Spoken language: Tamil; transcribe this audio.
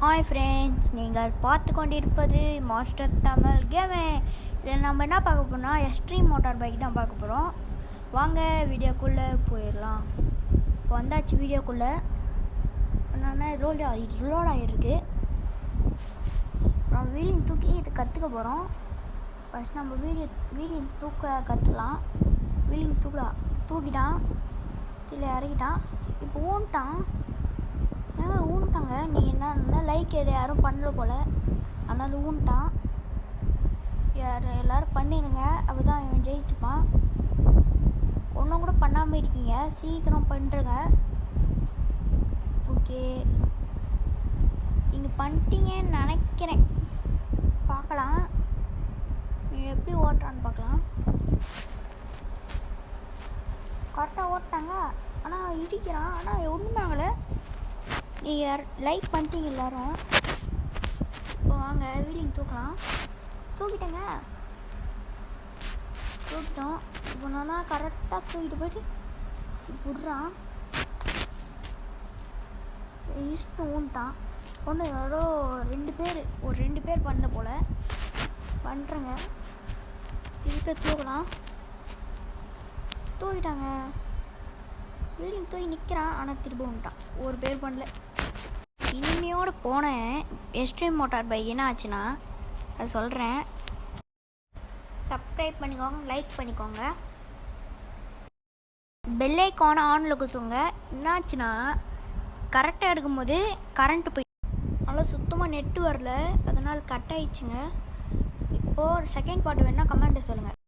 ஹாய் ஃப்ரெண்ட்ஸ், நீங்கள் பார்த்து கொண்டிருப்பது மாஸ்டர் தமிழ் கேமிங். இதில் நம்ம என்ன பார்க்க போகிறோம்னா எக்ஸ்ட்ரீம் மோட்டார் பைக் தான் பார்க்க போகிறோம். வாங்க வீடியோக்குள்ளே போயிடலாம். இப்போ வந்தாச்சு வீடியோக்குள்ளே. என்னென்னா லோட் ஆகிருக்கு. அப்புறம் வீலிங் தூக்கி இது கற்றுக்க போகிறோம். ஃபஸ்ட் நம்ம வீலிங் தூக்க கற்றுக்கலாம். வீலிங் தூக்கிட்டான், கீழே இறக்கிட்டான். இப்போ ஊன்ட்டாங்க. நீங்கள் என்ன லைக் எது யாரும் பண்ணல போல், அதனால ஊன்ட்டான். எல்லோரும் பண்ணிடுங்க, அப்போ தான் இவன் ஜெயிச்சுப்பான். ஒன்றும் கூட பண்ணாமல் இருக்கீங்க, சீக்கிரம் பண்ணுறங்க. ஓகே, நீங்கள் பண்ணிட்டீங்கன்னு நினைக்கிறேன். பார்க்கலாம் நீங்கள் எப்படி ஓட்டுறான்னு பார்க்கலாம். கரெக்டாக ஓட்டாங்க, ஆனால் இடிக்கிறான். ஆனால் ஒன்றுமாங்களே. நீங்கள் லைக் பண்ணிட்டீங்க எல்லோரும். இப்போ வாங்க வீலிங் தூக்கலாம். தூக்கிட்டோம். இப்போ நான் கரெக்டாக தூக்கிட்டு போயிட்டு விட்றான். இஷ்டம் ஊன்ட்டான். ஒன்று யாரோ ரெண்டு பேர் பண்ண போல் பண்ணுறேங்க. திருப்பி தூக்கலாம். தூக்கிட்டாங்க. வீலிங் தூக்கி நிற்கிறான், ஆனால் திரும்ப வந்துட்டான். ஒரு பேர் பண்ணல. இனிமையோடு போனேன். எக்ஸ்ட்ரீம் மோட்டார் பைக் என்ன ஆச்சுன்னா அது சொல்கிறேன். சப்ஸ்கிரைப் பண்ணிக்கோங்க, லைக் பண்ணிக்கோங்க, பெல் ஐக்கானை ஆனில் குத்துங்க. என்னாச்சுன்னா கரெக்டாக எடுக்கும்போது கரண்ட்டு போய் நல்லா சுத்தமாக நெட்டு வரல, அதனால் கட் ஆகிடுச்சுங்க. இப்போது செகண்ட் பார்ட் வேணால் கமெண்ட்டை சொல்லுங்கள்.